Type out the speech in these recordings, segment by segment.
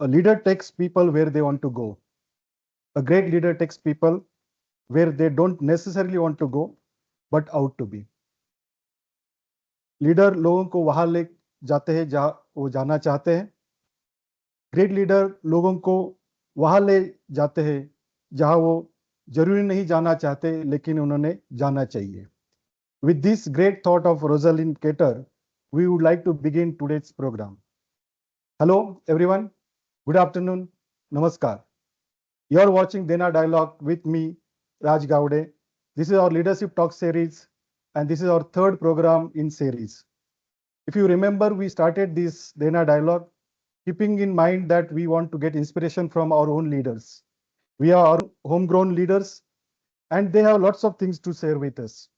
A leader takes people where they want to go. A great leader takes people where they don't necessarily want to go, but out to be. Leader लोगों को वहां ले जाते हैं जहां वो जाना चाहते हैं. ग्रेट लीडर लोगों को वहां ले जाते हैं जहां वो जरूरी नहीं जाना चाहते, लेकिन उन्होंने जाना चाहिए. With this great thought of Rosalind Cater, we would like to begin today's program. Hello, everyone. Good afternoon. Namaskar. You're watching Dena Dialogue with me, Raj Gaude. This is our Leadership Talk series, and this is our third program in series. If you remember, we started this Dena Dialogue keeping in mind that we want to get inspiration from our own leaders. We are our homegrown leaders, and they have lots of things to share with us.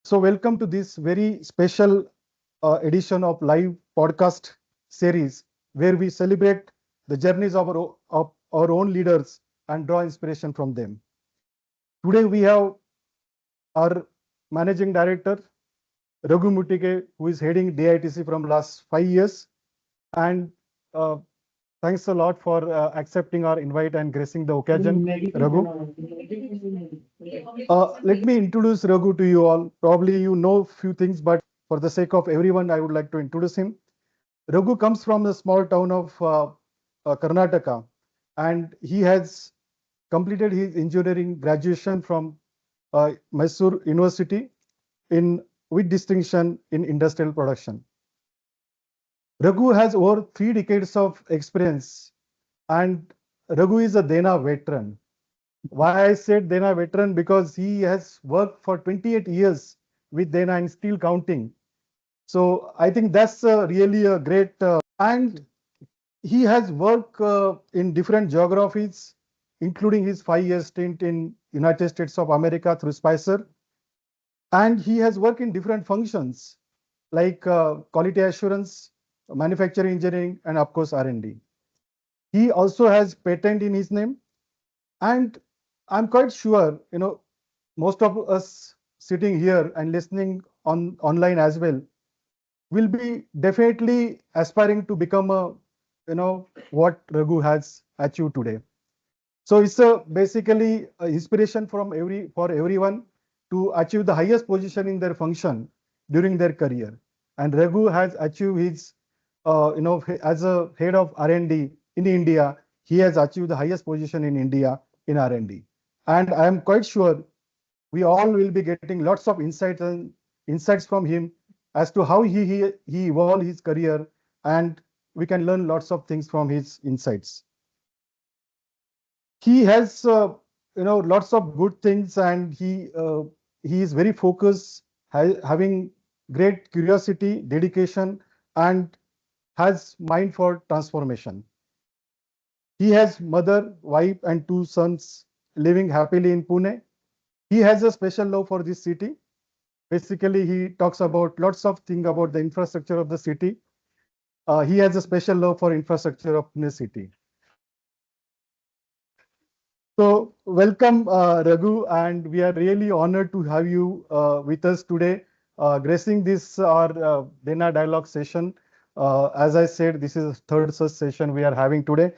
So welcome to this very special edition of live podcast series where we celebrate the journeys of our own leaders and draw inspiration from them. Today we have our Managing Director, Raghu Muttige, who is heading DITC from last 5 years. And thanks a lot for accepting our invite and gracing the occasion, Raghu. Let me introduce Raghu to you all. Probably you know few things, but for the sake of everyone, I would like to introduce him. Raghu comes from the small town of Karnataka, and he has completed his engineering graduation from Mysore University with distinction in industrial production. Raghu has over 3 decades of experience, and Raghu is a Dena veteran. Why I said Dena veteran? Because he has worked for 28 years with Dena and still counting. So I think that's really a great, and he has worked in different geographies, including his 5-year stint in United States of America through Spicer. And he has worked in different functions like quality assurance, manufacturing engineering, and of course R&D. He also has patent in his name. And I'm quite sure, most of us sitting here and listening online as well will be definitely aspiring to become what Raghu has achieved today. So it's basically inspiration for everyone to achieve the highest position in their function during their career. And Raghu has achieved his, as a head of R&D in India, he has achieved the highest position in India in R&D. And I am quite sure we all will be getting lots of insights from him as to how he evolved his career, and we can learn lots of things from his insights. He has lots of good things, and he is very focused, having great curiosity, dedication, and has mind for transformation. He has mother, wife, and 2 sons living happily in Pune. He has a special love for this city. Basically, he talks about lots of things about the infrastructure of the city. He has a special love for infrastructure of Pune city. So welcome, Raghu, and we are really honored to have you with us today, gracing this our Dena Dialogue session. As I said, this is the third such session we are having today.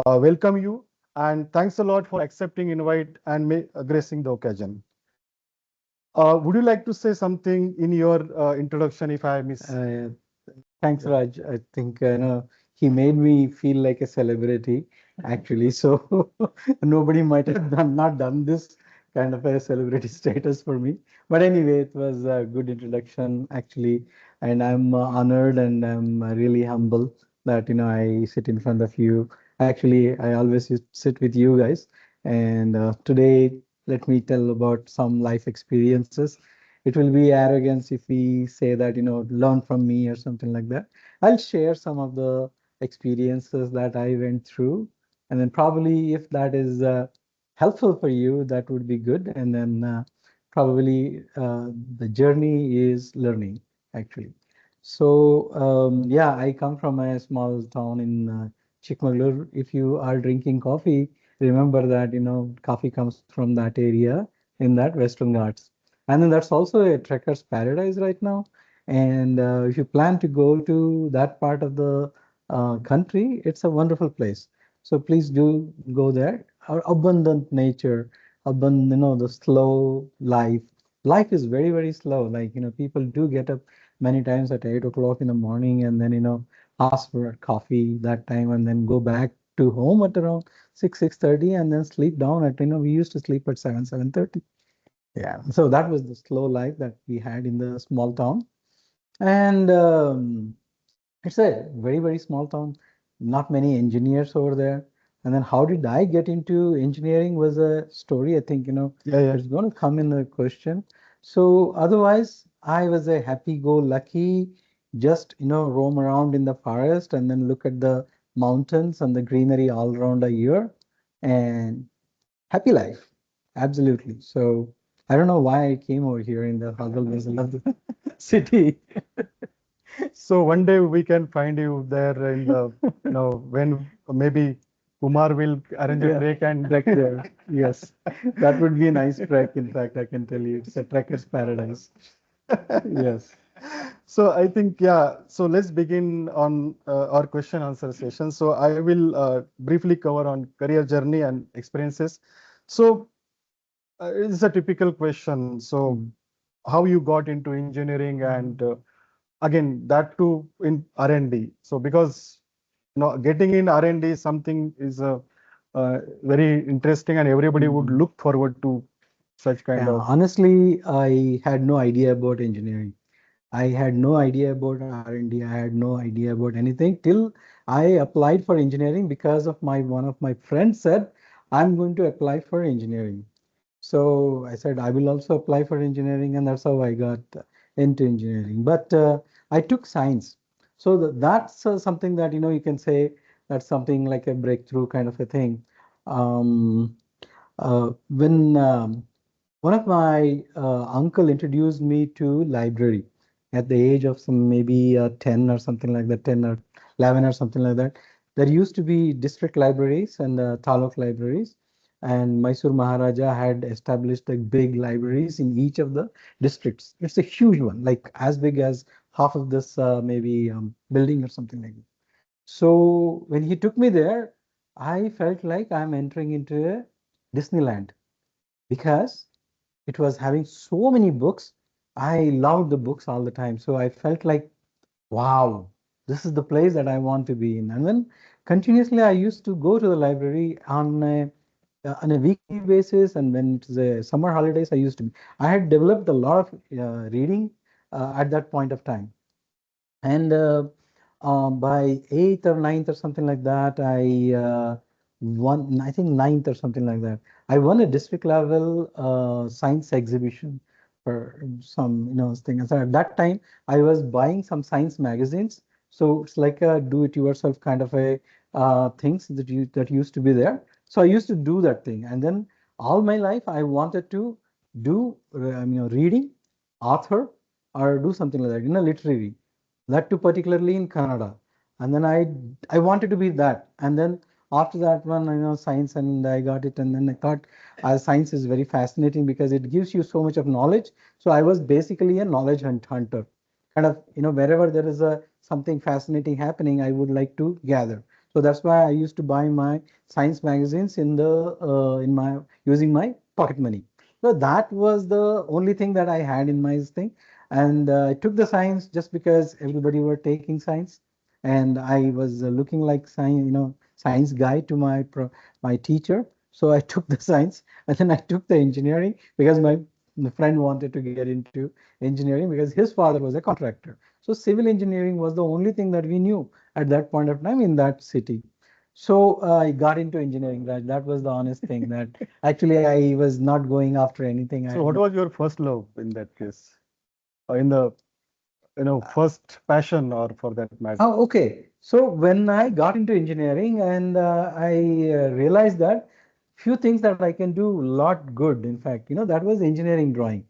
Welcome you, and thanks a lot for accepting invite and gracing the occasion. Would you like to say something in your introduction if I miss? Thanks, Raj. I think he made me feel like a celebrity, actually. So nobody might have not done this kind of a celebrity status for me. But anyway, it was a good introduction, actually, and I'm honored and I'm really humble that I sit in front of you. Actually, I always used to sit with you guys, and today let me tell about some life experiences. It will be arrogance if we say that, learn from me or something like that. I'll share some of the experiences that I went through. And then probably if that is helpful for you, that would be good. And then probably the journey is learning, actually. So yeah, I come from a small town in Chikmagalur. If you are drinking coffee, remember that, coffee comes from that area in that Western Ghats. And then that's also a trekker's paradise right now. And if you plan to go to that part of the country, it's a wonderful place. So please do go there. Our abundant nature, abundant, the slow life. Life is very, very slow. Like, people do get up many times at 8 o'clock in the morning and then, ask for a coffee that time and then go back to home at around 6:30 and then sleep down at, we used to sleep at 7:30. Yeah. So that was the slow life that we had in the small town. And it's a very, very small town, not many engineers over there. And then how did I get into engineering was a story. I think, Yeah, yeah. it's going to come in the question. So otherwise, I was a happy-go-lucky, just, roam around in the forest and then look at the mountains and the greenery all around a year and happy life. Absolutely. So I don't know why I came over here in the hustle bustle of the city. So one day we can find you there in the, when maybe Kumar will arrange a Yeah, trek and trek there. Yes, that would be a nice trek. In fact, I can tell you, it's a trekker's paradise. Yes. so I think, yeah, so let's begin on our question answer session. So I will briefly cover on career journey and experiences. So it's a typical question. So Mm. how you got into engineering and again that too in R&D. So because getting in R&D is something is very interesting and everybody would Mm. look forward to such kind Yeah, of. honestly, I had no idea about engineering. I had no idea about R&D. I had no idea about anything till I applied for engineering because of my one of my friends said, I'm going to apply for engineering. So I said, I will also apply for engineering, and that's how I got into engineering. But I took science. So that's something that, you can say that's something like a breakthrough kind of a thing. Um, when one of my uncle introduced me to library at the age of some maybe 10 or something like that, 10 or 11 or something like that. There used to be district libraries and taluk libraries, and Mysore Maharaja had established like big libraries in each of the districts. It's a huge one, like as big as half of this maybe building or something like that. So when he took me there, I felt like I'm entering into a Disneyland because it was having so many books. I loved the books all the time. So I felt like, wow, this is the place that I want to be in. And then continuously, I used to go to the library on a weekly basis. And when it's the summer holidays, I used to be. I had developed a lot of reading at that point of time. And by eighth or ninth or something like that, I won, I think ninth or something like that. I won a district level science exhibition for some, thing. And so at that time, I was buying some science magazines. So it's like a do-it-yourself kind of a things that used to be there. So I used to do that thing. And then all my life, I wanted to do, reading, author, or do something like that, literary, that too particularly in Kannada. And then I wanted to be that. And then after that one, science, and I got it. And then I thought science is very fascinating because it gives you so much of knowledge. So I was basically a knowledge hunter. Kind of, wherever there is a something fascinating happening, I would like to gather. So that's why I used to buy my science magazines in my using my pocket money. So that was the only thing that I had in my thing. And I took the science just because everybody were taking science, and I was looking like science, science guy to my teacher. So I took the science, and then I took the engineering because my friend wanted to get into engineering because his father was a contractor. So civil engineering was the only thing that we knew at that point of time in that city. So I got into engineering, Raj. That was the honest thing. That actually I was not going after anything. I So had what no. was your first love in that case? Or in the first passion or for that matter? Oh, okay. So when I got into engineering and I realized that few things that I can do a lot good. In fact, that was engineering drawing,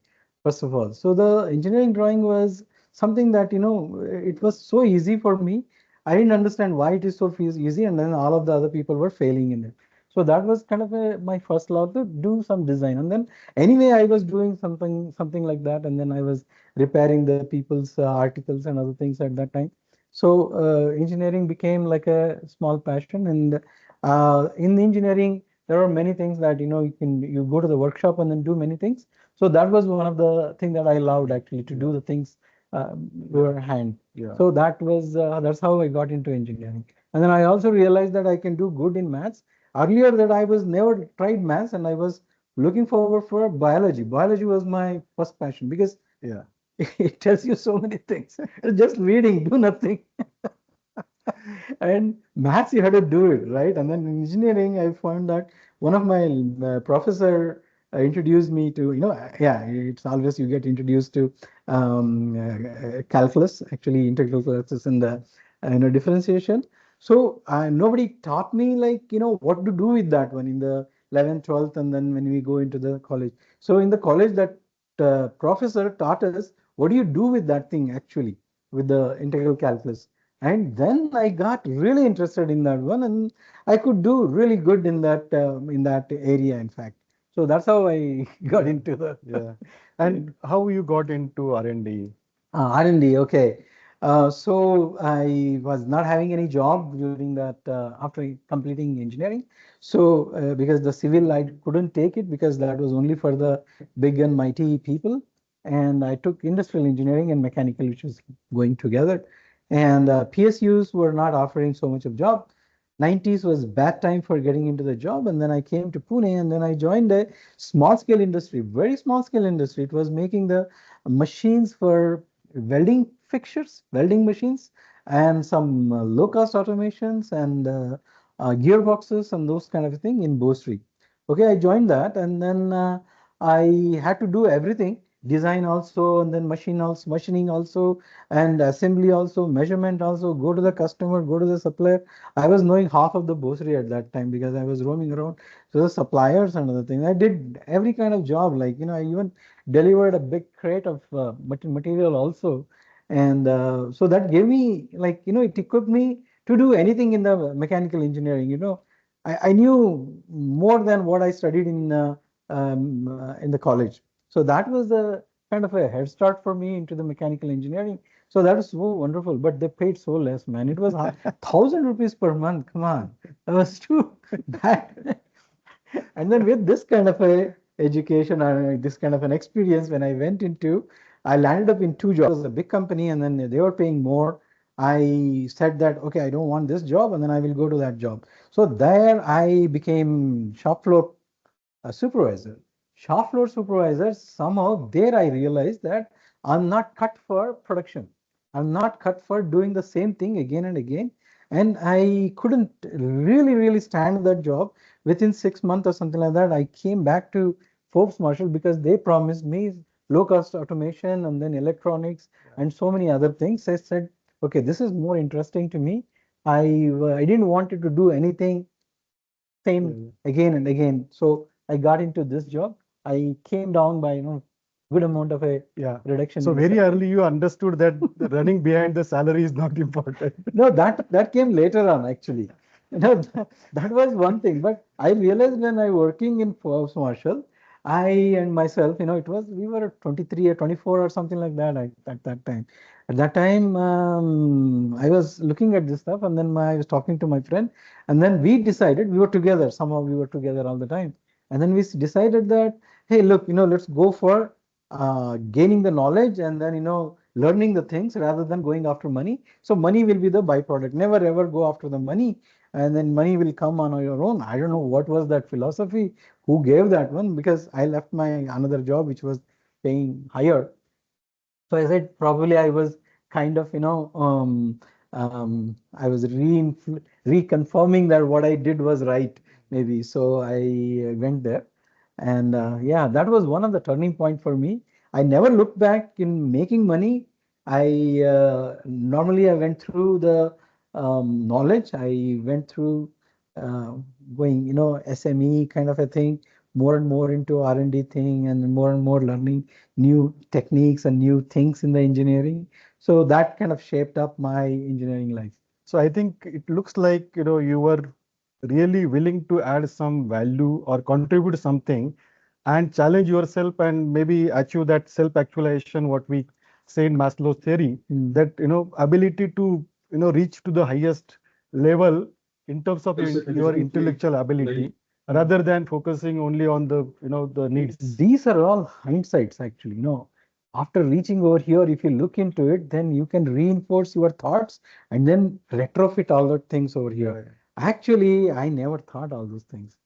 first of all. So the engineering drawing was something that, it was so easy for me. I didn't understand why it is so easy, and then all of the other people were failing in it. So that was kind of my first love to do some design. And then anyway, I was doing something like that, and then I was repairing the people's articles and other things at that time. So engineering became like a small passion, and in engineering there are many things that you go to the workshop and then do many things. So that was one of the things that I loved actually, to do the things with your hand. Yeah. So that's how I got into engineering. And then I also realized that I can do good in maths. Earlier that I was never tried maths, and I was looking forward for biology. Biology was my first passion because Yeah. it tells you so many things. Just reading, do nothing. And maths, you had to do it, right? And then in engineering, I found that one of my professor introduced me to, yeah, it's always you get introduced to calculus, actually integral calculus and the differentiation. So nobody taught me, like, what to do with that one in the 11th, 12th, and then when we go into the college. So in the college, that professor taught us what do you do with that thing actually, with the integral calculus. And then I got really interested in that one, and I could do really good in that area, in fact. So that's how I got Yeah. into the Yeah. And how you got into R&D? R&D. Okay. So I was not having any job during that after completing engineering. So because the civil I couldn't take it because that was only for the big and mighty people, and I took industrial engineering and mechanical, which was going together. And PSUs were not offering so much of job. 90s was bad time for getting into the job, and then I came to Pune, and then I joined a small scale industry, very small scale industry. It was making the machines for welding fixtures, welding machines, and some low cost automations and gearboxes and those kind of thing in Bow Street. Okay, I joined that, and then I had to do everything, design also, and then machining also, and assembly also, measurement also, go to the customer, go to the supplier. I was knowing half of the Bow Street at that time because I was roaming around. So the suppliers and other things. I did every kind of job, like, I even delivered a big crate of material also. And so that gave me, like, it equipped me to do anything in the mechanical engineering. I knew more than what I studied in the college. So that was a kind of a head start for me into the mechanical engineering. So that was so wonderful, but they paid so less, man. It was 1,000 rupees per month. Come on, that was too bad. And then with this kind of a education or this kind of an experience, when I went into, I landed up in two jobs. It was a big company, and then they were paying more. I said that, okay, I don't want this job, and then I will go to that job. So there I became shop floor supervisor. Shop floor supervisor, somehow there I realized that I'm not cut for production. I'm not cut for doing the same thing again and again. And I couldn't really stand that job. Within 6 months or something like that, I came back to Forbes Marshall because they promised me low cost automation and then electronics and so many other things. I said, okay, this is more interesting to me. I didn't want it to do anything same again and again. So I got into this job. I came down by good amount of a Yeah. reduction So in the very salary. early you understood that the running behind the salary is not important. No, that came later on actually. That was one thing. But I realized when I working in Forbes Marshall, I and myself, it was we were 23 or 24 or something like that at that time. At that time, I was looking at this stuff, and then I was talking to my friend, and then we decided we were together. Somehow we were together all the time, and then we decided that, hey, look, let's go for gaining the knowledge, and then learning the things rather than going after money. So money will be the byproduct. Never ever go after the money, and then money will come on your own. I don't know what was that philosophy, who gave that one, because I left my another job which was paying higher. So I said probably I was kind of, I was reconfirming that what I did was right, maybe. So I went there, and yeah, that was one of the turning point for me. I never looked back in making money. I normally I went through the knowledge. I went through uh, going, SME kind of a thing, more and more into R&D thing, and more learning new techniques and new things in the engineering. So that kind of shaped up my engineering life. So I think it looks like, you were really willing to add some value or contribute something and challenge yourself and maybe achieve that self-actualization, what we say in Maslow's theory, Mm. that, ability to reach to the highest level in terms of your intellectual ability, rather than focusing only on the the needs. These are all hindsights, actually. After reaching over here, if you look into it, then you can reinforce your thoughts and then retrofit all the things over Yeah, here. Actually, I never thought all those things.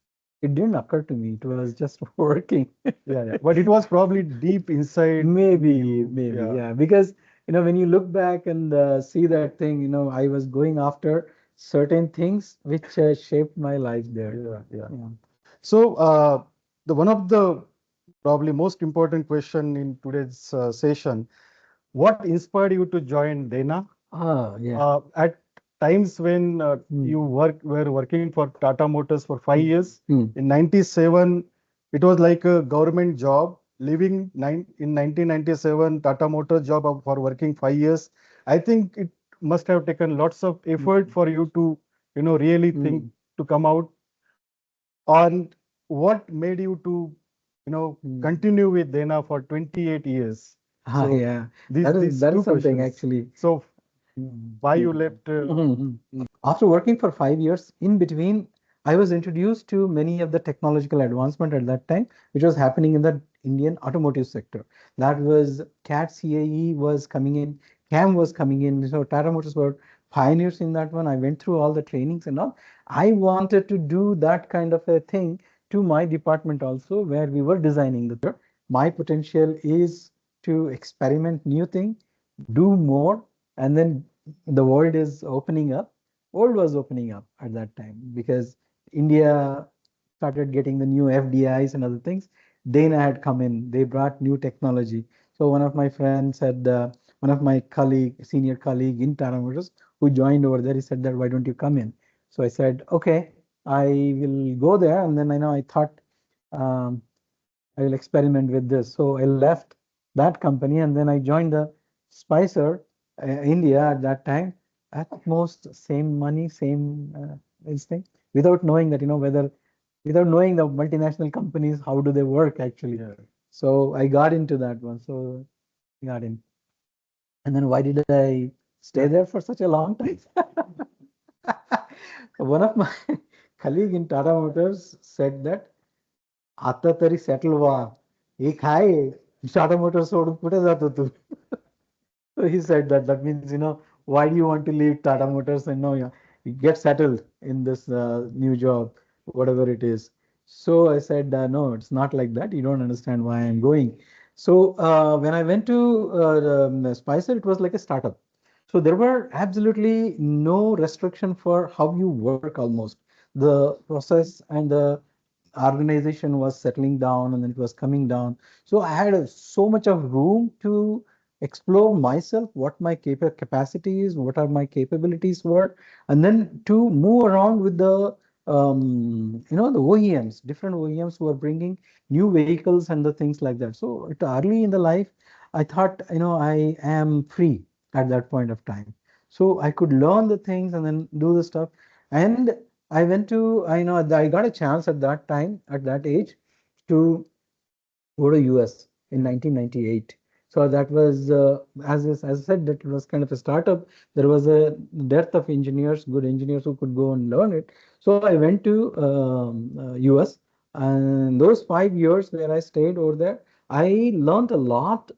It didn't occur to me. It was just working. yeah, yeah. But it was probably deep inside Maybe, you. maybe, Yeah, yeah. Because, when you look back and see that thing, I was going after certain things which shaped my life there. yeah, yeah. Yeah. So the one of the probably most important question in today's session: what inspired you to join Dana? Ah, yeah. At times when Mm. you were working for Tata Motors for 5 years Mm. in '97, it was like a government job. Leaving in 1997 Tata Motors job for working 5 years, I think it must have taken lots of effort for you to really think Mm. to come out. And what made you to Mm. continue with Dana for 28 years? Ah, So yeah. these That is two something questions. actually. So Mm. why you Mm. left? Mhm. After working for 5 years, in between, I was introduced to many of the technological advancement at that time, which was happening in the Indian automotive sector. That was CAT CAE was coming in, CAM was coming in. So Tata Motors were pioneers in that one. I went through all the trainings and all. I wanted to do that kind of a thing to my department also, where we were designing the thing. My potential is to experiment new thing, do more, and then the world is opening up. World was opening up at that time because India started getting the new FDIs and other things. Dana had come in. They brought new technology. So one of my friends said, one of my senior colleague in Tata Motors, who joined over there, he said that why don't you come in? So I said, okay, I will go there. And then I thought, um, I will experiment with this. So I left that company and then I joined the Spicer India at that time. At most same money, same instinct, without knowing that, without knowing the multinational companies, how do they work actually. Yeah. So I got into that one. So I got in. And then why did I stay Yeah. there for such a long time? One of my colleague in Tata Motors said that आता तरी settle व्हा हे काय Tata motor सोडून कुठे जातो तू so he said that means why do you want to leave Tata Motors and now you get settled in this new job, whatever it is. So I said, no, it's not like that. You don't understand why I'm going. So when I went to Spicer, it was like a startup. So there were absolutely no restriction for how you work almost. The process and the organization was settling down and then it was coming down. So I had so much of room to explore myself, what my capacities, what are my capabilities were, and then to move around with the OEMs, different OEMs who are bringing new vehicles and the things like that. So early in the life, I thought, I am free at that point of time. So I could learn the things and then do the stuff. And I went to, I got a chance at that time, at that age, to go to US in 1998. So that was, as I said, that it was kind of a startup. There was a dearth of engineers, good engineers who could go and learn it. So I went to US, and those 5 years where I stayed over there, I learned a lot,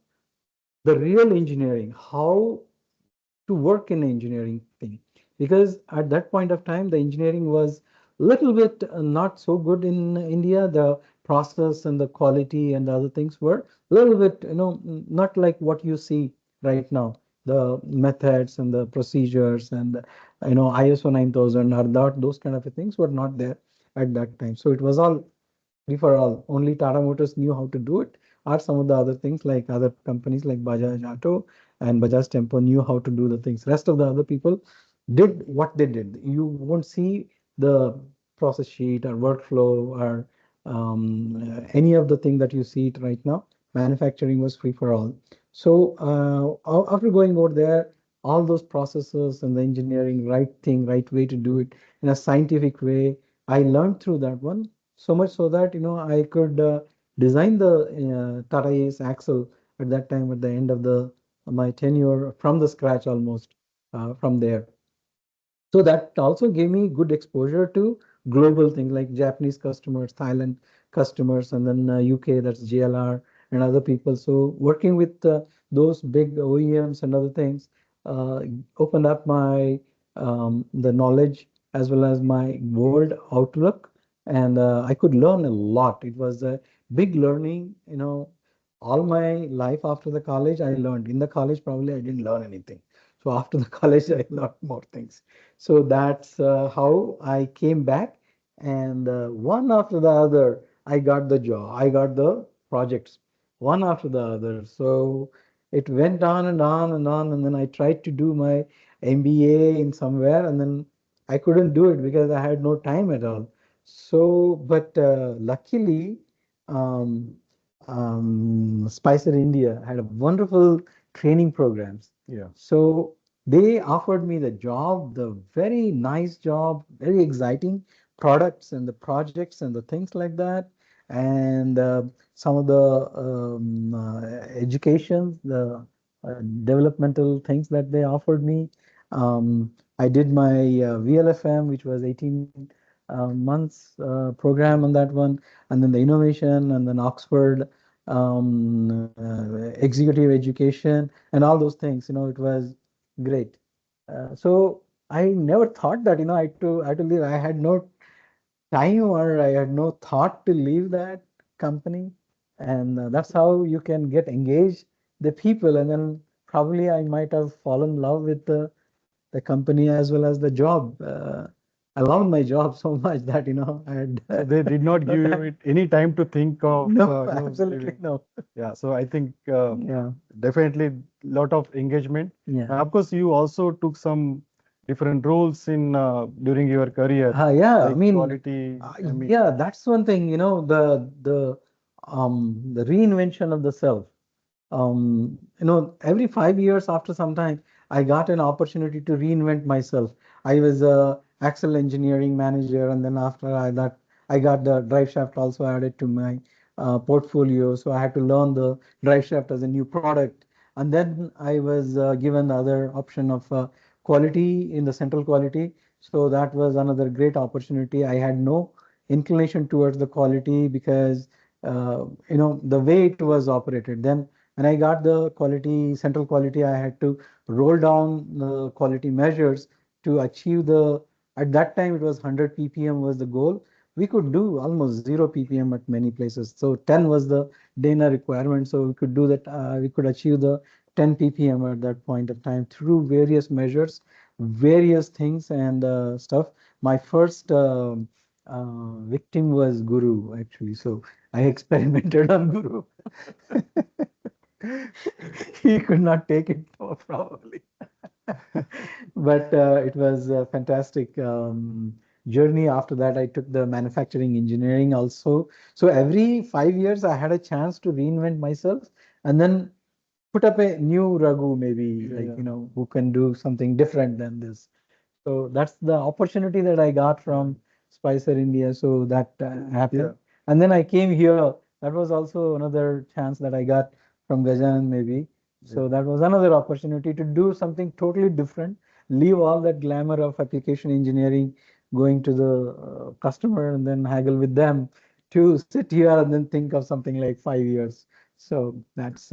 the real engineering, how to work in engineering thing, because at that point of time the engineering was little bit not so good in India. The process and the quality and the other things were a little bit not like what you see right now. The methods and the procedures and ISO 9000 or those kind of things were not there at that time. So it was all free for all. Only Tata Motors knew how to do it, or some of the other things like other companies like Bajaj Auto and Bajaj Tempo knew how to do the things. Rest of the other people did what they did. You won't see the process sheet or workflow or any of the thing that you see it right now. Manufacturing was free for all. So after going over there, all those processes and the engineering, right thing, right way to do it in a scientific way, I learned through that one. So much so that I could design the Tata Ace axle at that time at the end of the my tenure from the scratch almost from there. So that also gave me good exposure to global things like Japanese customers, Thailand customers, and then UK, that's JLR and other people. So working with those big OEMs and other things uh, opened up my the knowledge as well as my world outlook, and I could learn a lot. It was a big learning, you know. All my life after the college, I learned. In the college, probably I didn't learn anything. So after the college, I learned more things. So that's how I came back, and one after the other, I got the job. I got the projects, one after the other. So it went on and on and on, and then I tried to do my MBA in somewhere, and then I couldn't do it because I had no time at all. So, but luckily, um, Spicer India had a wonderful training programs. Yeah. So they offered me the job, the very nice job, very exciting products and the projects and the things like that. And some of the education, the developmental things that they offered me. I did my VLFM, which was 18 months program on that one, and then the innovation, and then Oxford executive education, and all those things. You know, it was great. So I never thought that, you know, I had to leave. I had no time or I had no thought to leave that company. And that's how you can get engaged the people. And then probably I might have fallen in love with the company as well as the job. I loved my job so much that, you know, I had So they did not no give you time. any time to think of No, absolutely leaving. no. Yeah, so I think Yeah, definitely lot of engagement. yeah. And of course, you also took some different roles in during your career, Yeah, I like mean, quality. I mean, yeah, that's one thing, you know, the reinvention of the self. You know, every 5 years after some time, I got an opportunity to reinvent myself. I was a Axle engineering manager, and then after I got the drive shaft also added to my portfolio. So I had to learn the drive shaft as a new product. And then I was given the other option of quality in the central quality. So that was another great opportunity. I had no inclination towards the quality because you know, the way it was operated. Then when I got the quality, central quality, I had to roll down the quality measures to achieve the, at that time it was 100 ppm was the goal. We could do almost 0 ppm at many places. So 10 was the Dana requirement. So we could do that, we could achieve the 10 ppm at that point of time through various measures, various things and stuff. My first victim was Guru, actually. So I experimented on Guru. He could not take it probably. But it was a fantastic journey. After that, I took the manufacturing engineering also. So every 5 years, I had a chance to reinvent myself and then put up a new Raghu, maybe like, yeah, you know, who can do something different than this. So that's the opportunity that I got yeah, from Spicer India. So that yeah, happened. And then I came here. That was also another chance that I got from Gajanan, maybe. yeah. So that was another opportunity to do something totally different, leave all that glamour of application engineering, going to the customer and then haggle with them, to sit here and then think of something like 5 years. So that's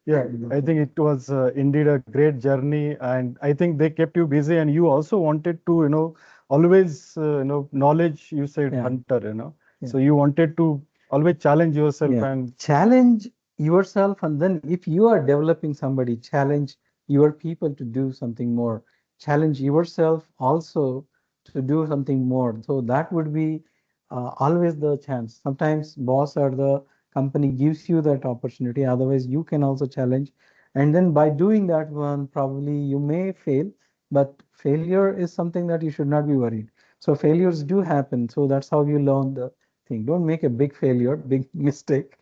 Yeah, I think it was indeed a great journey, and I think they kept you busy, and you also wanted to, always, knowledge. You said yeah. hunter, Yeah. so you wanted to always challenge yourself, Yeah. and Challenge yourself, and then if you are developing somebody, challenge your people to do something more. Challenge yourself also to do something more. So that would be always the chance. Sometimes boss or the company gives you that opportunity. Otherwise, you can also challenge. And then by doing that one, probably you may fail, but failure is something that you should not be worried. So failures do happen. So that's how you learn the thing. Don't make a big failure, big mistake,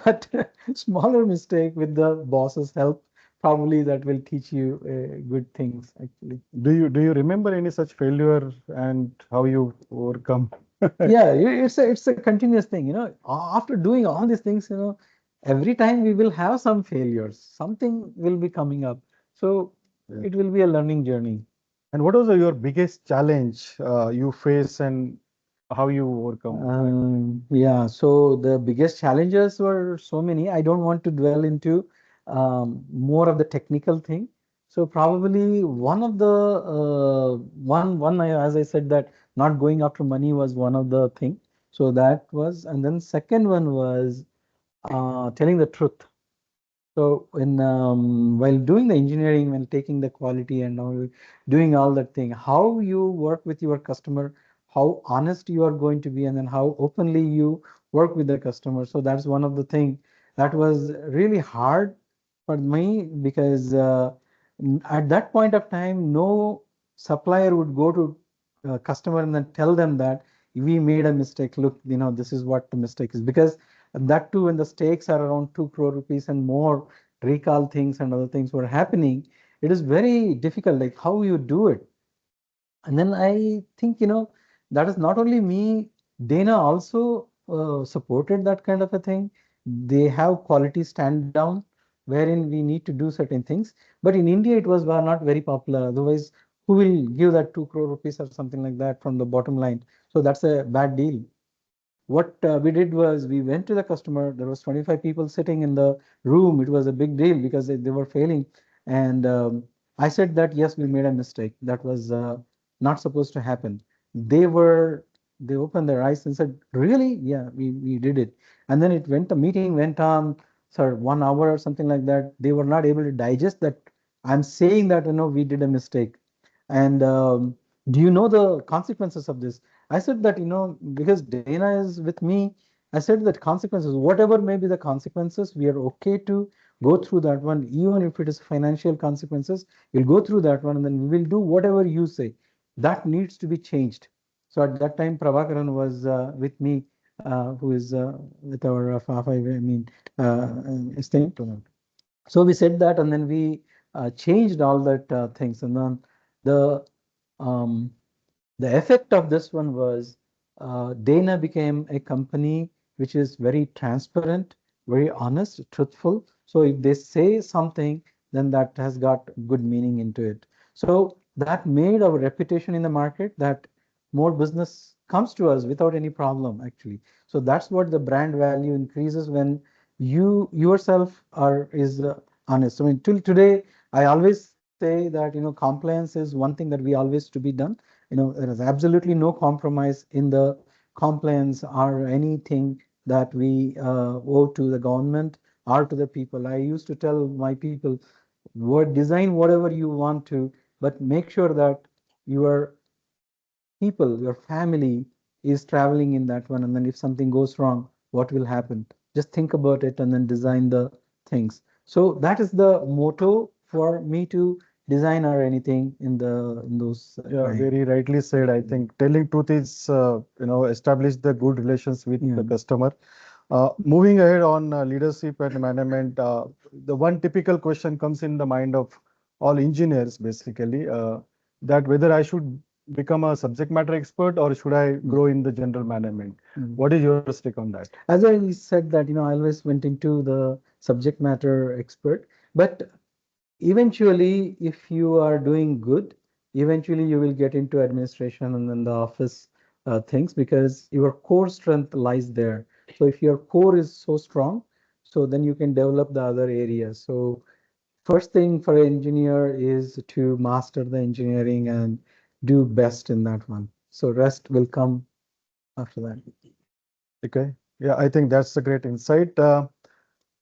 but smaller mistake with the boss's help, probably that will teach you good things actually. do you remember any such failure and how you overcome? Yeah, it's a continuous thing, you know. After doing all these things, you know, every time we will have some failures, something will be coming up. So Yeah. it will be a learning journey. And what was your biggest challenge you face and how you overcome? Yeah, so the biggest challenges were so many. I don't want to dwell into more of the technical thing. So probably one of the as I said, that not going after money was one of the thing. So that was, and then second one was telling the truth. So in while doing the engineering, when taking the quality and all, doing all that thing, how you work with your customer, how honest you are going to be, and then how openly you work with the customer. So that's one of the thing that was really hard for me, because at that point of time, no supplier would go to customer and then tell them that we made a mistake. Look, this is what the mistake is, because that too, when the stakes are around 2 crore rupees and more, recall things and other things were happening, it is very difficult, like how you do it. And then I think, that is not only me, Dana also supported that kind of a thing. They have quality stand down wherein we need to do certain things. But in India, it was not very popular. Otherwise, who will give that 2 crore rupees or something like that from the bottom line? So that's a bad deal. What we did was, we went to the customer. There was 25 people sitting in the room. It was a big deal because they were failing. And I said that, yes, we made a mistake. That was not supposed to happen. They opened their eyes and said, really? Yeah, we did it. And then the meeting went on, sir, 1 hour or something like that. They were not able to digest that I'm saying that, we did a mistake. And do you know the consequences of this? I said that, because Dana is with me, I said that consequences, whatever may be the consequences, we are okay to go through that one, even if it is financial consequences, we'll go through that one, and then we will do whatever you say. That needs to be changed. So at that time, Prabhakaran was with me, who is with our I mean, this thing. So we said that, and then we changed all that things, and then the um, the effect of this one was, Dana became a company which is very transparent, very honest, truthful. So if they say something, then that has got good meaning into it. So that made our reputation in the market, that more business comes to us without any problem, actually. So that's what the brand value increases when you yourself are is honest. I mean, till today, I always say that, compliance is one thing that we always to be done. There is absolutely no compromise in the compliance or anything that we owe to the government or to the people. I used to tell my people, design whatever you want to, but make sure that your people, your family is traveling in that one. And then if something goes wrong, what will happen? Just think about it and then design the things. So that is the motto for me to design or anything in those Yeah, time. very rightly said. I think telling truth is, establish the good relations with Yeah. the customer. Moving ahead on leadership and management, the one typical question comes in the mind of all engineers, basically, that whether I should become a subject matter expert or should I Mm. grow in the general management. Mm. What is your take on that? As I said that, I always went into the subject matter expert, but eventually, if you are doing good, eventually you will get into administration and then the office things, because your core strength lies there. So if your core is so strong, so then you can develop the other areas. So first thing for an engineer is to master the engineering and do best in that one. So rest will come after that. Okay. Yeah, I think that's a great insight.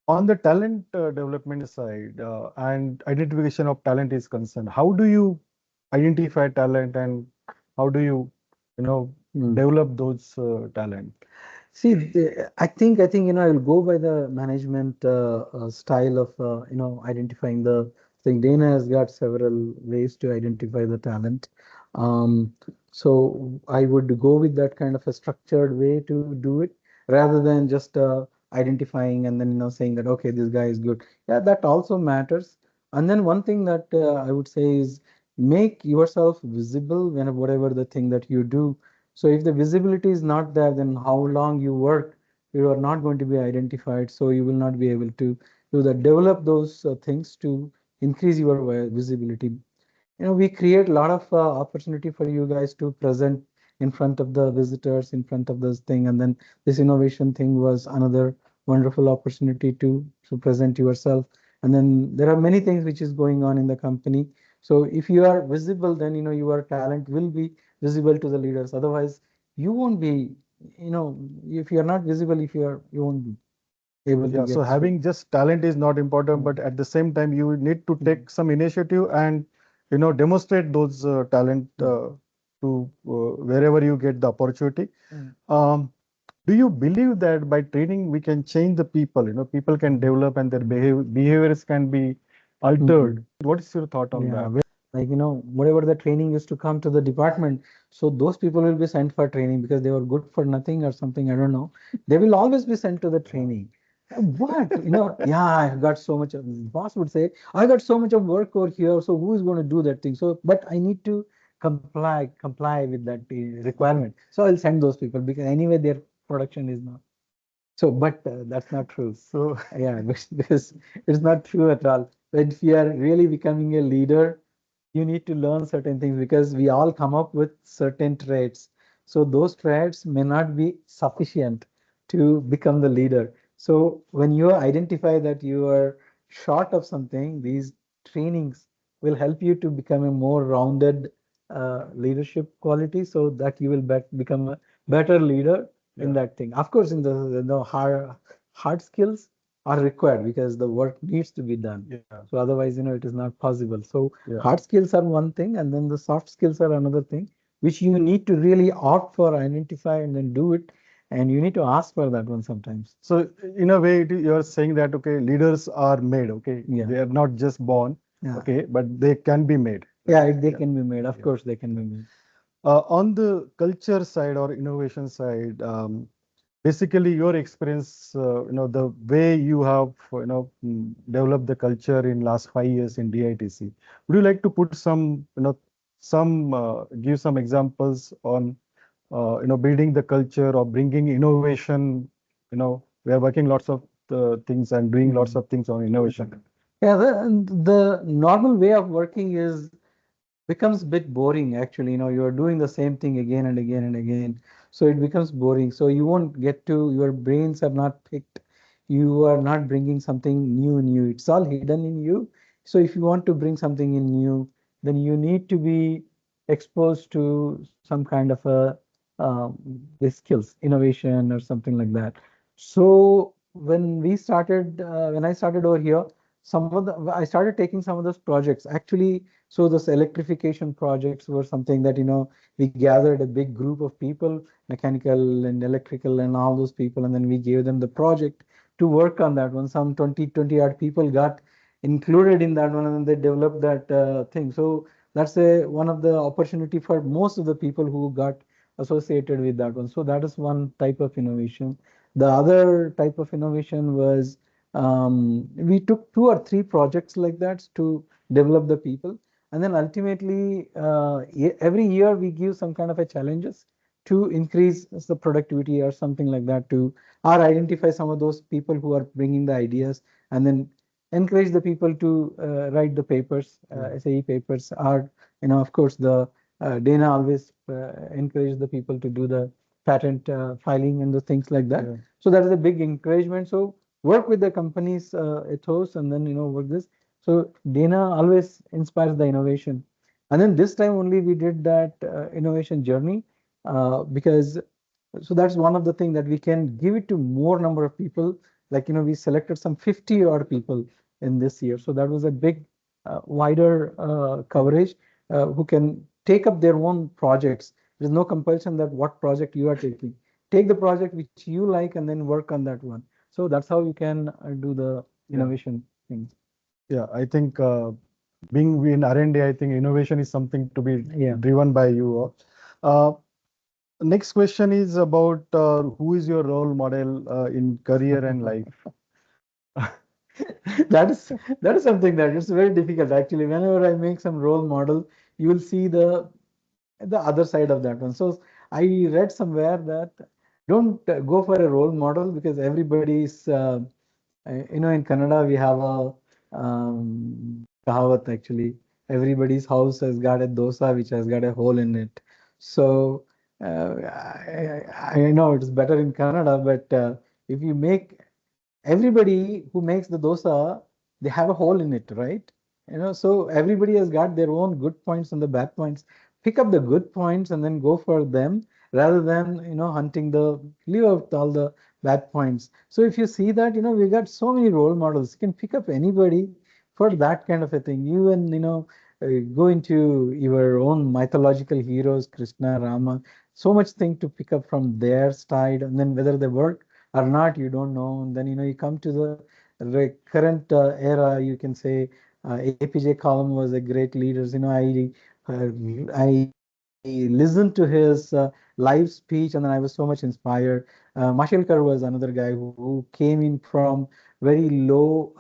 On the talent development side and identification of talent is concerned, how do you identify talent and how do you, you know, Hmm. develop those talent? See, I think, I'll go by the management style of, identifying the thing. Dana has got several ways to identify the talent. Um, so I would go with that kind of a structured way to do it, rather than just identifying and then, saying that, okay, this guy is good. Yeah, that also matters. And then one thing that I would say is, make yourself visible when whatever the thing that you do. So if the visibility is not there, then how long you work, you are not going to be identified. So you will not be able to do that. Develop those things to increase your visibility. we create a lot of opportunity for you guys to present in front of the visitors, in front of this thing, and then this innovation thing was another wonderful opportunity to present yourself. And then there are many things which is going on in the company. So if you are visible, then your talent will be visible to the leaders. Otherwise, you won't be, if you are not visible, if you won't be able to Yeah, so get through. having just talent is not important, Yeah. but at the same time, you need to Mm. take some initiative and demonstrate those talent Mm. to wherever you get the opportunity. Mm. Um, do you believe that by training we can change the people? People can Mhm. develop and their behaviors can be Mhm. altered. What is your thought on Yeah, that? like whatever the training used to come to the department, so those people will be sent for training because they were good for nothing or something, I don't know. They will always be sent to the training. What? Yeah, I got so much of, boss would say, I got so much of work over here, so who is going to do that thing? So, but I need to comply with that requirement. So I'll send those people because anyway their production is not. So, but that's not true. So Yeah, because it's not true at all. But if you are really becoming a leader, you need to learn certain things because we all come up with certain traits. So those traits may not be sufficient to become the leader. So when you identify that you are short of something, these trainings will help you to become a more rounded leadership quality so that you will become a better leader in yeah, that thing. Of course, in the hard skills are required because the work needs to be done. yeah, So otherwise, it is not possible. So yeah. hard skills are one thing, and then the soft skills are another thing, which you need to really opt for, identify, and then do it. And you need to ask for that one sometimes. So in a way, you're saying that okay, leaders are made. Okay, Yeah, they are not just born. yeah, Okay, but they can be made. yeah. Right? They Yeah. can be made. Of Yeah. course, they can be made. On the culture side or innovation side, basically your experience, the way you have, developed the culture in last 5 years in DITC. Would you like to put some, give some examples on, building the culture or bringing innovation? We are working lots of things and doing lots Mhm. of things on innovation. Yeah, the normal way of working is becomes a bit boring actually. You're doing the same thing again and again and again, so it becomes boring. So you won't get to, your brains are not picked, you are not bringing something new, it's all hidden in you. So if you want to bring something in new, then you need to be exposed to some kind of a the skills innovation or something like that. So when I started over here, I started taking some of those projects actually. So those electrification projects were something that, we gathered a big group of people, mechanical and electrical and all those people, and then we gave them the project to work on that one. Some 20 odd people got included in that one, and then they developed that thing. So that's one of the opportunity for most of the people who got associated with that one. So that is one type of innovation. The other type of innovation was, we took 2 or 3 projects like that to develop the people, and then ultimately every year we give some kind of a challenges to increase the productivity or something like that, to or identify some of those people who are bringing the ideas, and then encourage the people to write the papers, SAE papers, or of course the Dana always encourage the people to do the patent filing and the things like that. Yeah. So that is a big encouragement. So work with the company's ethos, and then work this. So Dana always inspires the innovation. And then this time only we did that innovation journey, because so that's one of the things that we can give it to more number of people. Like, we selected some 50 odd people in this year. So that was a big, wider coverage, who can take up their own projects. There's no compulsion that what project you are taking. Take the project which you like and then work on that one. So that's how you can do the Yeah. innovation things. Yeah, I think being in R&D, I think innovation is something to be Yeah. driven by you all. Uh, Next question is about who is your role model in career and life? that is that is something that it's very difficult actually. Whenever I make some role model, you will see the other side of that one. So I read somewhere that don't go for a role model because everybody is, in Kannada we have a kahavat actually. everybody's house has got a dosa which has got a hole in it. So I know it's better in Canada, but if you make everybody who makes the dosa, they have a hole in it, right? So everybody has got their own good points and the bad points. Pick up the good points and then go for them rather than, hunting leave out all the bad points. So if you see that, we got so many role models. You can pick up anybody for that kind of a thing. You and, go into your own mythological heroes, Krishna, Rama, so much thing to pick up from their side, and then whether they work or not, you don't know. And then you come to the current era. You can say APJ Kalam was a great leader. I listened to his live speech, and then I was so much inspired. Mashilkar was another guy who came in from very low,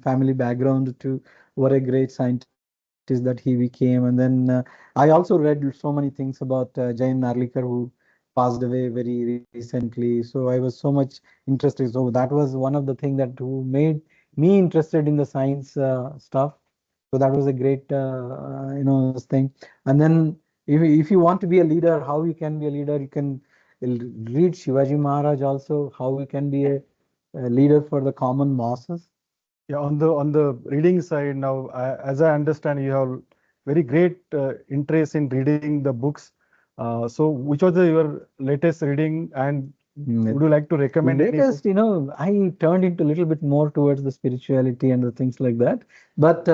family background to what a great scientist that he became. And then I also read so many things about Jain Narlikar, who passed away very recently. So I was so much interested. So that was one of the things that who made me interested in the science stuff. So that was a great, thing. And then if you want to be a leader, how you can be a leader, you can read Shivaji Maharaj also, how you can be a leader for the common masses. Yeah, on the reading side now, as I understand, you have very great interest in reading the books. So, which was your latest reading, and would you like to recommend any book? Latest, I turned into a little bit more towards the spirituality and the things like that. But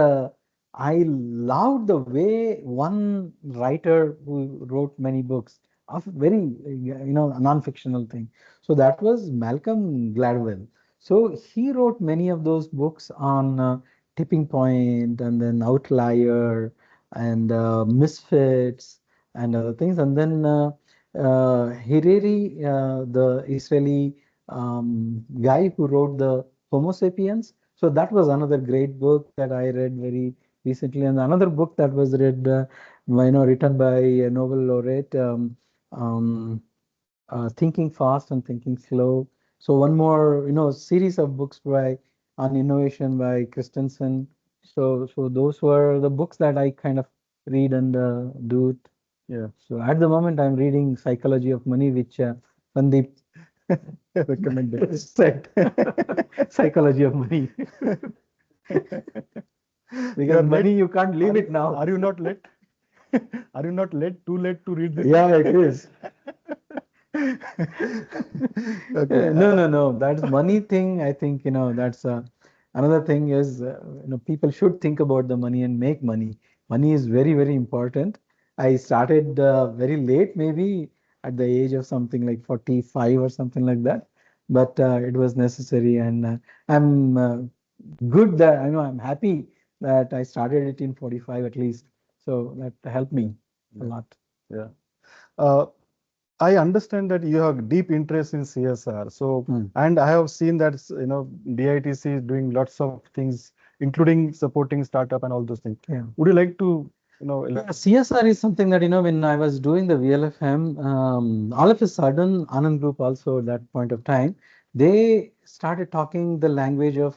I loved the way one writer who wrote many books of very, non-fictional thing. So that was Malcolm Gladwell. So he wrote many of those books on Tipping Point and then Outlier and Misfits and other things. And then Hariri, the Israeli guy who wrote the Homo sapiens. So that was another great book that I read very recently, and another book that was read, written by a Nobel laureate, um, Thinking Fast and Thinking Slow. So one more, series of books by on innovation by Christensen. So those were the books that I kind of read and do it. Yeah. So at the moment, I'm reading Psychology of Money, which Sandeep recommended. Said Psychology of Money. You Because are late. money, you can't leave it now. Are you not late? Are you not late? Too late to read this? Yeah, it is. Okay. No. That's money thing. I think, that's another thing is, people should think about the money and make money. Money is very, very important. I started very late, maybe at the age of something like 45 or something like that. But it was necessary, and I'm good that I'm happy that I started it in 45 at least. So that helped me a lot. Yeah. Uh, I understand that you have deep interest in CSR. So, Mm. and I have seen that, DITC is doing lots of things, including supporting startup and all those things. Yeah. Would you like to, CSR is something that, when I was doing the VLFM, all of a sudden, Anand Group also at that point of time, they started talking the language of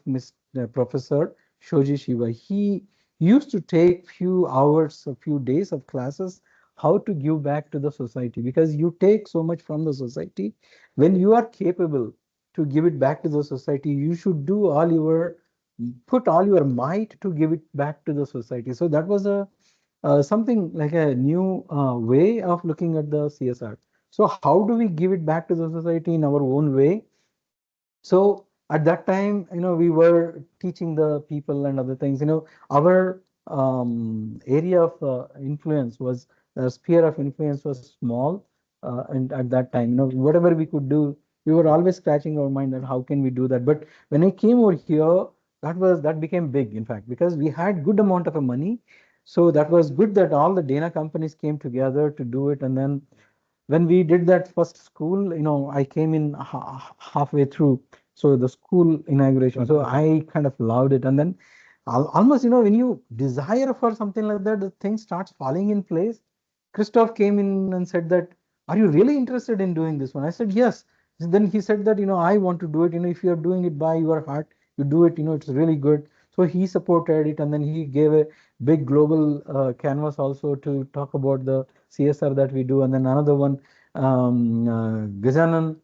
Professor Shoji Shiva. He used to take few hours, a few days of classes, how to give back to the society, because you take so much from the society. When you are capable to give it back to the society, you should do put all your might to give it back to the society. So that was something like a new way of looking at the CSR. So how do we give it back to the society in our own way? So at that time, we were teaching the people and other things. Our area of influence was sphere of influence was small, and at that time, whatever we could do, we were always scratching our mind that how can we do that. But when I came over here, that became big, in fact, because we had good amount of money. So that was good that all the Dana companies came together to do it, and then when we did that first school, I came in halfway through. So the school inauguration. So I kind of loved it. And then almost, when you desire for something like that, the thing starts falling in place. Christoph came in and said that, are you really interested in doing this one? I said, yes. Then he said that, I want to do it. If you're doing it by your heart, you do it, it's really good. So he supported it, and then he gave a big global canvas also to talk about the CSR that we do. And then another one, Gajanan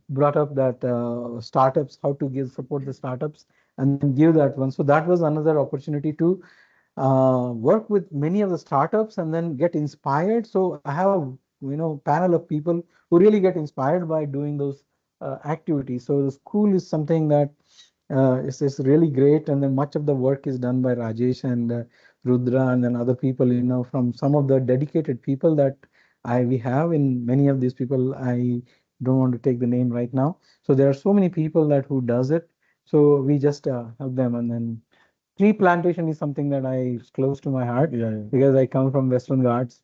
brought up that startups, how to give support the startups, and then give that one. So that was another opportunity to work with many of the startups and then get inspired. So I have, panel of people who really get inspired by doing those activities. So the school is something that is really great, and then much of the work is done by Rajesh and Rudra and then other people, from some of the dedicated people that we have in many of these people. I don't want to take the name right now. So there are so many people that who does it. So we just help them, and then tree plantation is something that is close to my heart. Yeah, Because I come from Western Ghats.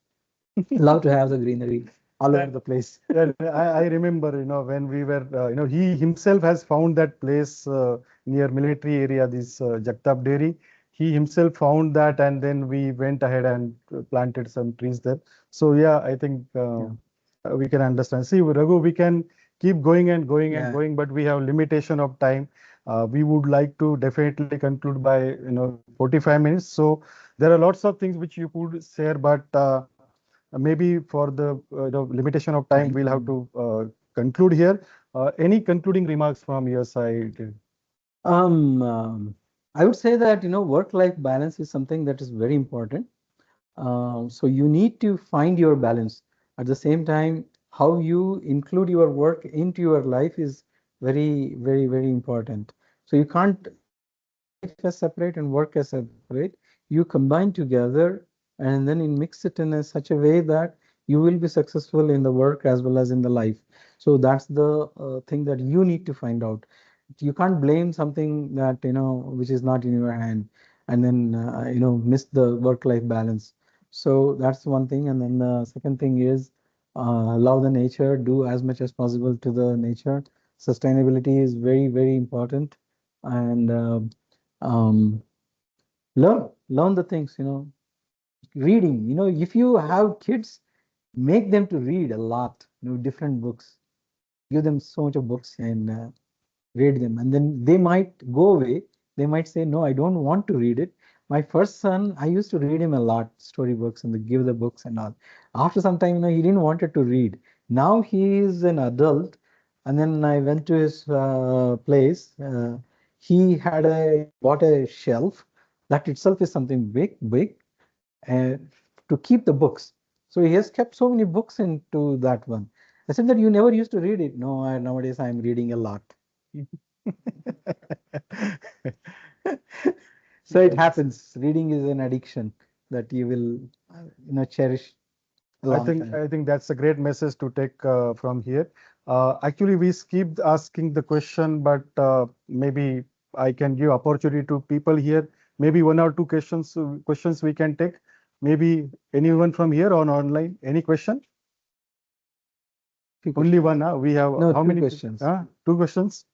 Love to have the greenery all over the place. yeah. I remember, when we were, he himself has found that place near military area, this Jagtap Dairy. He himself found that, and then we went ahead and planted some trees there. So yeah, I think Yeah. we can understand. See, Raghu, we can keep going and going and Yeah. going, but we have limitation of time. We would like to definitely conclude by 45 minutes. So there are lots of things which you could share, but maybe for the limitation of time, we'll have to conclude here. Any concluding remarks from your side? Um, um, I would say that, work-life balance is something that is very important. So you need to find your balance. At the same time, how you include your work into your life is very, very, very important. So you can't see life as separate and work as separate. You combine together and then you mix it in such a way that you will be successful in the work as well as in the life. So that's the thing that you need to find out. You can't blame something that, which is not in your hand, and then, miss the work-life balance. So that's one thing. And then the second thing is love the nature, do as much as possible to the nature. Sustainability is very, very important. And um, learn the things, reading. If you have kids, make them to read a lot, different books. Give them so much of books and read them, and then they might go away. They might say, no, I don't want to read it. My first son, I used to read him a lot storybooks and give the books and all. After some time, he didn't wanted to read. Now he is an adult, and then I went to his place. He had bought a shelf. That itself is something big, uh, to keep the books. So he has kept so many books into that one. I said that you never used to read it. No, nowadays I'm reading a lot. So it Yes. happens. Reading is an addiction that you will, cherish a I long think time. I think that's a great message to take from here. Actually, we skipped asking the question, but maybe I can give opportunity to people here. Maybe one or two questions we can take. Maybe anyone from here on online. Any question? Few Only questions. one. Huh? We have No, how two many? questions. Two questions.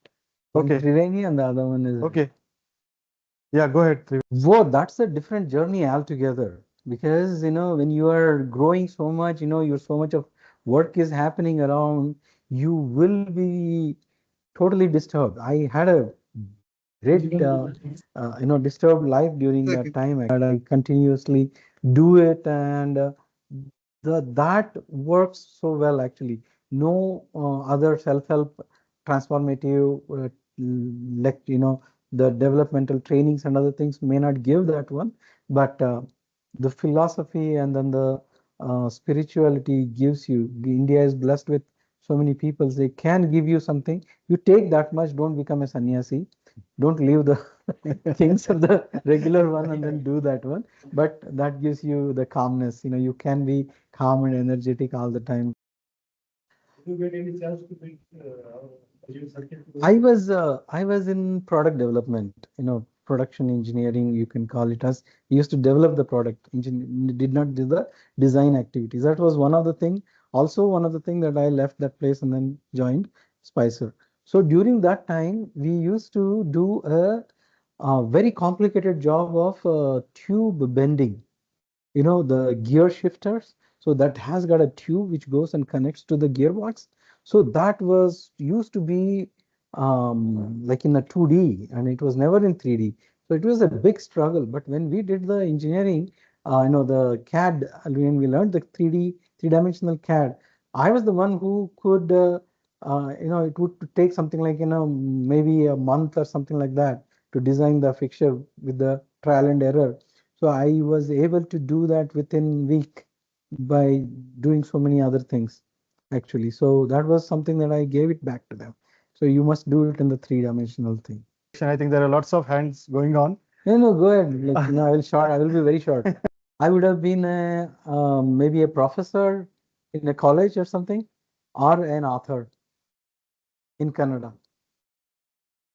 One Okay. Triveni and the other one is. Okay. Yeah. Go ahead. Whoa, that's a different journey altogether. Because, when you are growing so much, you're so much of work is happening around, you will be totally disturbed. I had a great, disturbed life during that time. I continuously do it, and that works so well actually. No other self-help transformative, like, the developmental trainings and other things may not give that one, but the philosophy and then the spirituality gives you. India is blessed with so many people. They can give you something. You take that much. Don't become a sannyasi. Don't leave the things of the regular one and then do that one. But that gives you the calmness. You can be calm and energetic all the time. I was in product development, production engineering, you can call it as. We used to develop the product, did not do the design activities. That was one of the thing. Also, one of the thing that I left that place and then joined Spicer. So during that time, we used to do a very complicated job of tube bending, the gear shifters. So that has got a tube which goes and connects to the gearbox. So that was used to be like in a 2D, and it was never in 3D. So it was a big struggle. But when we did the engineering, the CAD, when we learned the 3D, three-dimensional CAD, I was the one who could, it would take something like, maybe a month or something like that to design the fixture with the trial and error. So I was able to do that within week by doing so many other things, actually. So that was something that I gave it back to them. So you must do it in the three-dimensional thing. I think there are lots of hands going on. No, no, go ahead. Like, I will short. I will be very short. I would have been maybe a professor in a college or something, or an author in Canada.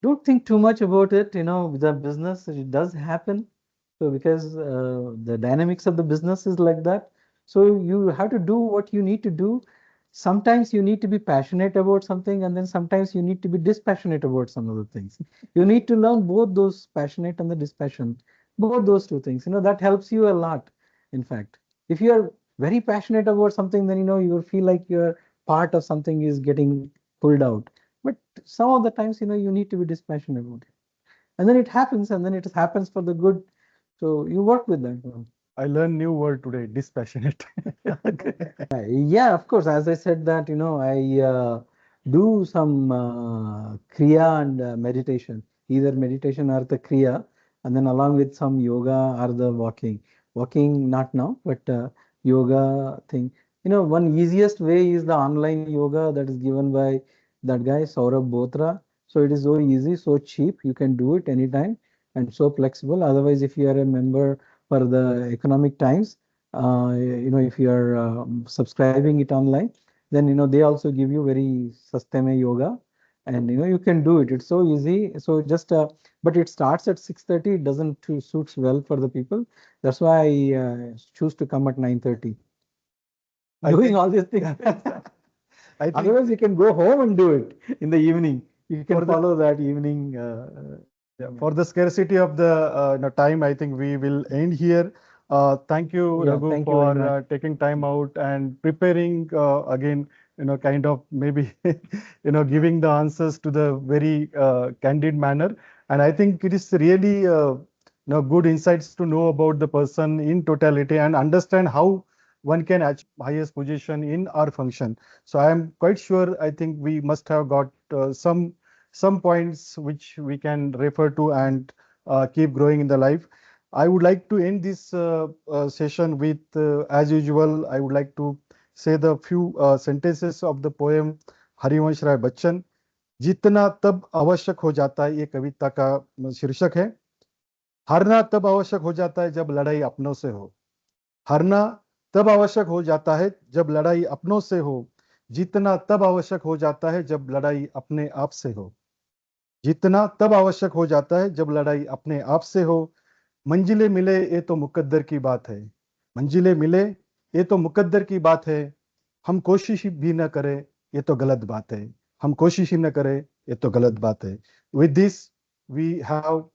Don't think too much about it. The business, it does happen. So because the dynamics of the business is like that. So you have to do what you need to do. Sometimes you need to be passionate about something, and then sometimes you need to be dispassionate about some of the things. You need to learn both those passionate and the dispassionate, both those two things. That helps you a lot, in fact. If you are very passionate about something, then you will feel like your part of something is getting pulled out. But some of the times, you need to be dispassionate about it. And then it happens, and then it happens for the good. So you work with that one. I learned new word today, dispassionate. Yeah, of course. As I said that, I do some kriya and meditation, either meditation or the kriya, and then along with some yoga or the walking. Walking not now, but yoga thing. One easiest way is the online yoga that is given by that guy Saurabh Botra. So it is so easy, so cheap. You can do it anytime and so flexible. Otherwise, if you are a member for the Economic Times, if you are subscribing it online, then they also give you very sustame yoga, and you can do it. It's so easy. So just but it starts at 6:30. It doesn't suits well for the people. That's why I choose to come at 9:30. I Doing think all these things. I think Otherwise, you can go home and do it in the evening. You can for the follow that evening. yeah, Yeah, for the scarcity of the time, I think we will end here. Thank you, yeah. Raghu, Thank you very for much. taking time out and preparing again, kind of maybe, giving the answers to the very candid manner. And I think it is really, good insights to know about the person in totality and understand how one can achieve highest position in our function. So I am quite sure, I think we must have got some points which we can refer to and keep growing in the life. I would like to end this session with, as usual, I would like to say the few sentences of the poem Harivansh Rai Bachchan. जीतना तब आवश्यक हो जाता है, ये कविता का शीर्षक है. हारना तब आवश्यक हो जाता है जब लड़ाई अपनों से हो. हारना तब आवश्यक हो जाता है जब लड़ाई अपनों से हो. जीतना तब आवश्यक हो जाता है जब लड़ाई अपने आप से हो. जीतना तब आवश्यक हो जाता है जब लड़ाई अपने आप से हो. मंजिलें मिले ये तो मुकद्दर की बात है. मंजिलें मिले ये तो मुकद्दर की बात है. हम कोशिश भी न करें ये तो गलत बात है. हम कोशिश ही न करें ये तो गलत बात है. With this, we have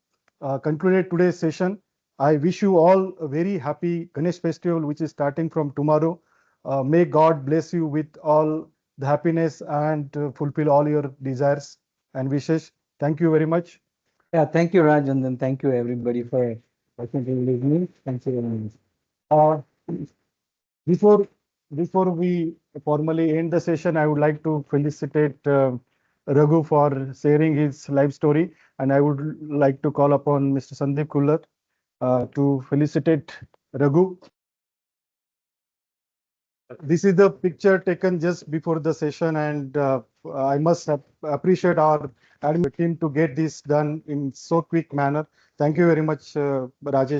concluded today's session. I wish you all a very happy Ganesh festival, which is starting from tomorrow. May God bless you with all the happiness and fulfill all your desires and wishes. Thank you very much. Yeah, thank you, Raj, and then thank you everybody for listening to me. Thank you very much. Uh, before before we formally end the session, I would like to felicitate Raghu for sharing his life story, and I would like to call upon Mr. Sandeep Khullar to felicitate Raghu. This is the picture taken just before the session, and I must appreciate our admin team to get this done in so quick manner. Thank you very much, Rajesh.